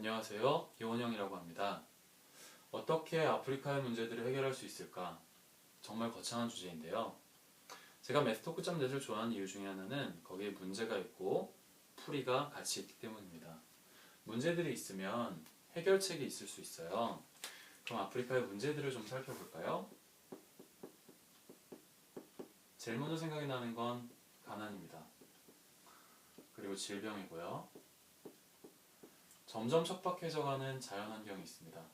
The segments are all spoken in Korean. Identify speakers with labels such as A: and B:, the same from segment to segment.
A: 안녕하세요. 이원영이라고 합니다. 어떻게 아프리카의 문제들을 해결할 수 있을까? 정말 거창한 주제인데요. 제가 매스토크.net을 좋아하는 이유 중에 하나는 거기에 문제가 있고 풀이가 같이 있기 때문입니다. 문제들이 있으면 해결책이 있을 수 있어요. 그럼 아프리카의 문제들을 좀 살펴볼까요? 제일 먼저 생각이 나는 건 가난입니다. 그리고 질병이고요. 점점 척박해져가는 자연환경이 있습니다.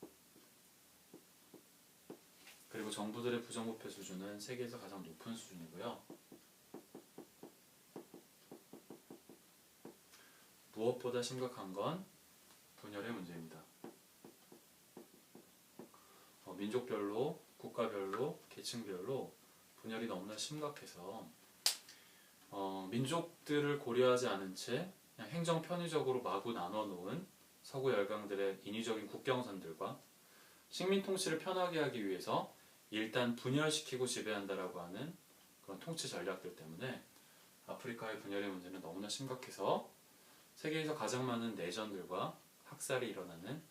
A: 그리고 정부들의 부정부패 수준은 세계에서 가장 높은 수준이고요. 무엇보다 심각한 건 분열의 문제입니다. 민족별로, 국가별로, 계층별로 분열이 너무나 심각해서 민족들을 고려하지 않은 채 그냥 행정 편의적으로 마구 나눠놓은 서구 열강들의 인위적인 국경선들과 식민 통치를 편하게 하기 위해서 일단 분열시키고 지배한다라고 하는 그런 통치 전략들 때문에 아프리카의 분열의 문제는 너무나 심각해서 세계에서 가장 많은 내전들과 학살이 일어나는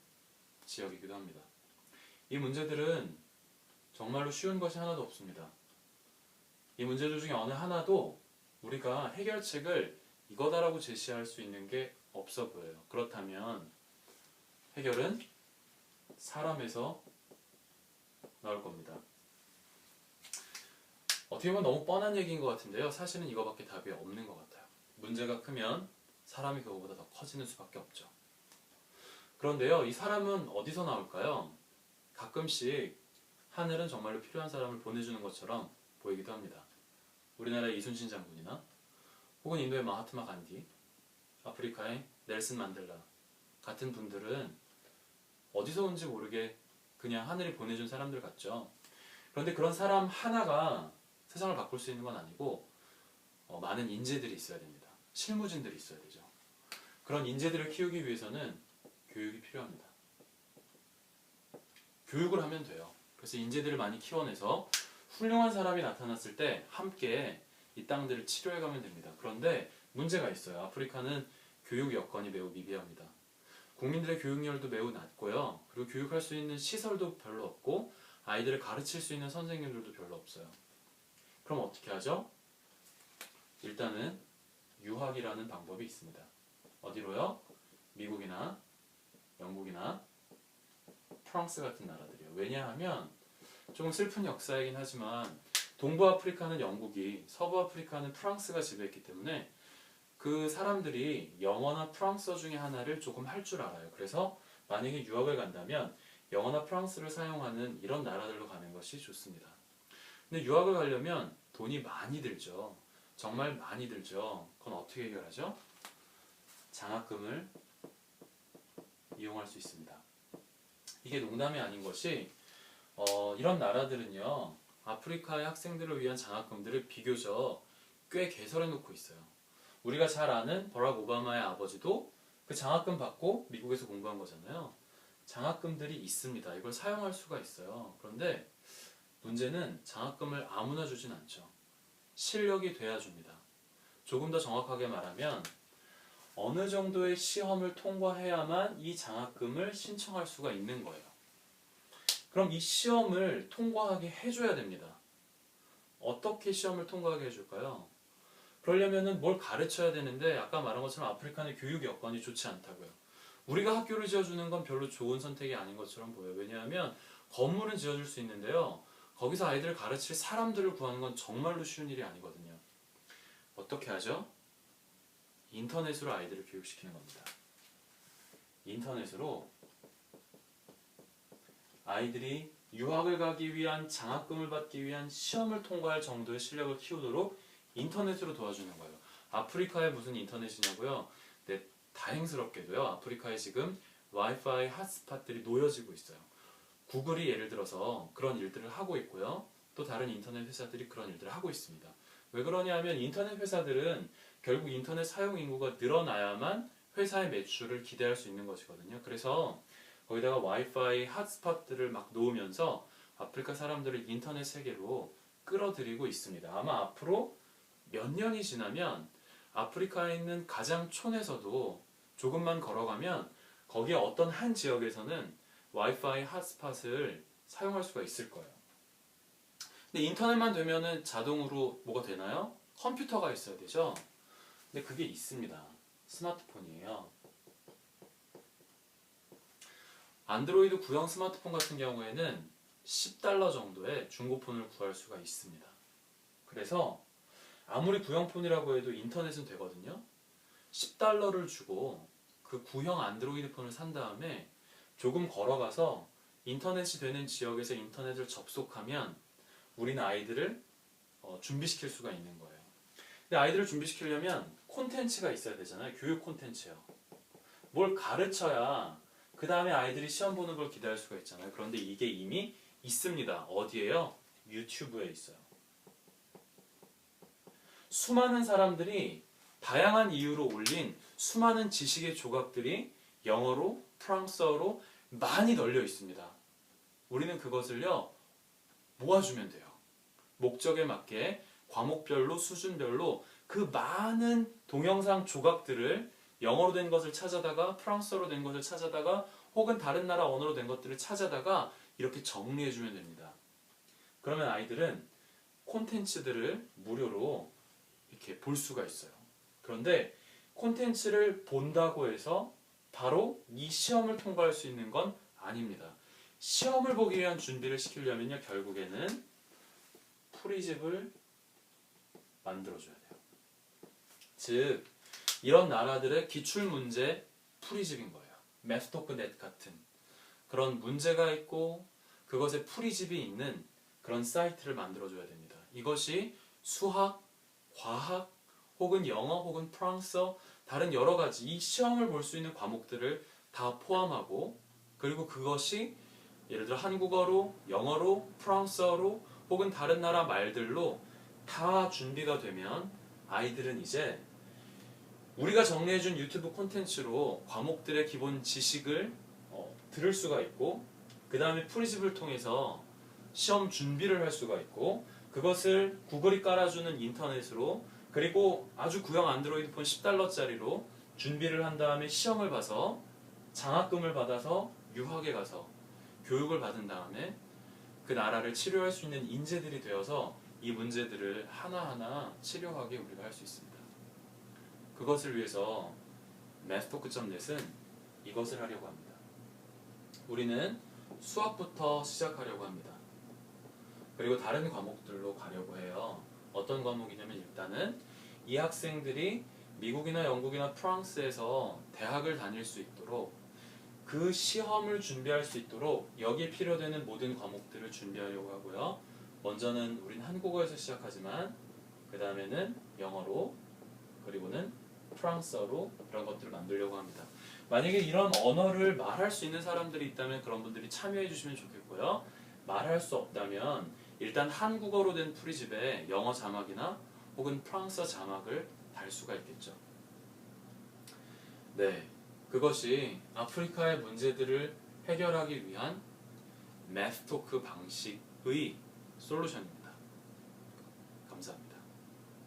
A: 지역이기도 합니다. 이 문제들은 정말로 쉬운 것이 하나도 없습니다. 이 문제들 중에 어느 하나도 우리가 해결책을 이거다라고 제시할 수 있는 게 없어 보여요. 그렇다면 해결은 사람에서 나올 겁니다. 어떻게 보면 너무 뻔한 얘기인 것 같은데요. 사실은 이거밖에 답이 없는 것 같아요. 문제가 크면 사람이 그거보다 더 커지는 수밖에 없죠. 그런데요, 이 사람은 어디서 나올까요? 가끔씩 하늘은 정말로 필요한 사람을 보내주는 것처럼 보이기도 합니다. 우리나라의 이순신 장군이나 혹은 인도의 마하트마 간디, 아프리카의 넬슨 만델라 같은 분들은 어디서 온지 모르게 그냥 하늘이 보내준 사람들 같죠. 그런데 그런 사람 하나가 세상을 바꿀 수 있는 건 아니고 많은 인재들이 있어야 됩니다. 실무진들이 있어야 되죠. 그런 인재들을 키우기 위해서는 교육이 필요합니다. 교육을 하면 돼요. 그래서 인재들을 많이 키워내서 훌륭한 사람이 나타났을 때 함께 이 땅들을 치료해가면 됩니다. 그런데 문제가 있어요. 아프리카는 교육 여건이 매우 미비합니다. 국민들의 교육열도 매우 낮고요. 그리고 교육할 수 있는 시설도 별로 없고 아이들을 가르칠 수 있는 선생님들도 별로 없어요. 그럼 어떻게 하죠? 일단은 유학이라는 방법이 있습니다. 어디로요? 미국이나 영국이나 프랑스 같은 나라들이요. 왜냐하면 조금 슬픈 역사이긴 하지만 동부 아프리카는 영국이, 서부 아프리카는 프랑스가 지배했기 때문에 그 사람들이 영어나 프랑스어 중에 하나를 조금 할 줄 알아요. 그래서 만약에 유학을 간다면 영어나 프랑스를 사용하는 이런 나라들로 가는 것이 좋습니다. 근데 유학을 가려면 돈이 많이 들죠. 정말 많이 들죠. 그건 어떻게 해결하죠? 장학금을 이용할 수 있습니다. 이게 농담이 아닌 것이 이런 나라들은요, 아프리카의 학생들을 위한 장학금들을 비교적 꽤 개설해 놓고 있어요. 우리가 잘 아는 버락 오바마의 아버지도 그 장학금 받고 미국에서 공부한 거잖아요. 장학금들이 있습니다. 이걸 사용할 수가 있어요. 그런데 문제는 장학금을 아무나 주진 않죠. 실력이 돼야 줍니다. 조금 더 정확하게 말하면 어느 정도의 시험을 통과해야만 이 장학금을 신청할 수가 있는 거예요. 그럼 이 시험을 통과하게 해줘야 됩니다. 어떻게 시험을 통과하게 해줄까요? 그러려면은 뭘 가르쳐야 되는데 아까 말한 것처럼 아프리카는 교육 여건이 좋지 않다고요. 우리가 학교를 지어주는 건 별로 좋은 선택이 아닌 것처럼 보여요. 왜냐하면 건물은 지어줄 수 있는데요. 거기서 아이들을 가르칠 사람들을 구하는 건 정말로 쉬운 일이 아니거든요. 어떻게 하죠? 인터넷으로 아이들을 교육시키는 겁니다. 인터넷으로 아이들이 유학을 가기 위한 장학금을 받기 위한 시험을 통과할 정도의 실력을 키우도록 인터넷으로 도와주는 거예요. 아프리카에 무슨 인터넷이냐고요? 네, 다행스럽게도요. 아프리카에 지금 와이파이 핫스팟들이 놓여지고 있어요. 구글이 예를 들어서 그런 일들을 하고 있고요. 또 다른 인터넷 회사들이 그런 일들을 하고 있습니다. 왜 그러냐 하면 인터넷 회사들은 결국 인터넷 사용 인구가 늘어나야만 회사의 매출을 기대할 수 있는 것이거든요. 그래서 거기다가 와이파이 핫스팟들을 막 놓으면서 아프리카 사람들을 인터넷 세계로 끌어들이고 있습니다. 아마 앞으로 몇 년이 지나면 아프리카에 있는 가장 촌에서도 조금만 걸어가면 거기에 어떤 한 지역에서는 와이파이 핫스팟을 사용할 수가 있을 거예요. 근데 인터넷만 되면은 자동으로 뭐가 되나요? 컴퓨터가 있어야 되죠? 근데 그게 있습니다. 스마트폰이에요. 안드로이드 구형 스마트폰 같은 경우에는 $10 정도의 중고폰을 구할 수가 있습니다. 그래서 아무리 구형폰이라고 해도 인터넷은 되거든요. $10를 주고 그 구형 안드로이드 폰을 산 다음에 조금 걸어가서 인터넷이 되는 지역에서 인터넷을 접속하면 우리는 아이들을 준비시킬 수가 있는 거예요. 근데 아이들을 준비시키려면 콘텐츠가 있어야 되잖아요. 교육 콘텐츠요. 뭘 가르쳐야 그 다음에 아이들이 시험 보는 걸 기대할 수가 있잖아요. 그런데 이게 이미 있습니다. 어디에요? 유튜브에 있어요. 수많은 사람들이 다양한 이유로 올린 수많은 지식의 조각들이 영어로, 프랑스어로 많이 널려 있습니다. 우리는 그것을요, 모아주면 돼요. 목적에 맞게 과목별로, 수준별로 그 많은 동영상 조각들을 영어로 된 것을 찾아다가 프랑스어로 된 것을 찾아다가 혹은 다른 나라 언어로 된 것들을 찾아다가 이렇게 정리해주면 됩니다. 그러면 아이들은 콘텐츠들을 무료로 이렇게 볼 수가 있어요. 그런데 콘텐츠를 본다고 해서 바로 이 시험을 통과할 수 있는 건 아닙니다. 시험을 보기 위한 준비를 시키려면요, 결국에는 풀이집을 만들어줘야 돼요. 즉, 이런 나라들의 기출문제 풀이집인 거예요. 매스토크넷 같은 그런 문제가 있고 그것에 풀이집이 있는 그런 사이트를 만들어줘야 됩니다. 이것이 수학, 과학, 혹은 영어, 혹은 프랑스어, 다른 여러 가지 이 시험을 볼 수 있는 과목들을 다 포함하고, 그리고 그것이 예를 들어 한국어로, 영어로, 프랑스어로, 혹은 다른 나라 말들로 다 준비가 되면 아이들은 이제 우리가 정리해준 유튜브 콘텐츠로 과목들의 기본 지식을 들을 수가 있고, 그 다음에 풀이집을 통해서 시험 준비를 할 수가 있고, 그것을 구글이 깔아주는 인터넷으로, 그리고 아주 구형 안드로이드 폰 $10짜리로 준비를 한 다음에 시험을 봐서 장학금을 받아서 유학에 가서 교육을 받은 다음에 그 나라를 치료할 수 있는 인재들이 되어서 이 문제들을 하나하나 치료하게 우리가 할 수 있습니다. 그것을 위해서 mathtalk.net은 이것을 하려고 합니다. 우리는 수학부터 시작하려고 합니다. 그리고 다른 과목들로 가려고 해요. 어떤 과목이냐면 일단은 이 학생들이 미국이나 영국이나 프랑스에서 대학을 다닐 수 있도록, 그 시험을 준비할 수 있도록 여기에 필요되는 모든 과목들을 준비하려고 하고요. 먼저는 우린 한국어에서 시작하지만 그 다음에는 영어로, 그리고는 프랑스어로 이런 것들을 만들려고 합니다. 만약에 이런 언어를 말할 수 있는 사람들이 있다면 그런 분들이 참여해 주시면 좋겠고요. 말할 수 없다면 일단 한국어로 된 풀이집에 영어 자막이나 혹은 프랑스어 자막을 달 수가 있겠죠. 네, 그것이 아프리카의 문제들을 해결하기 위한 매스토크 방식의 솔루션입니다.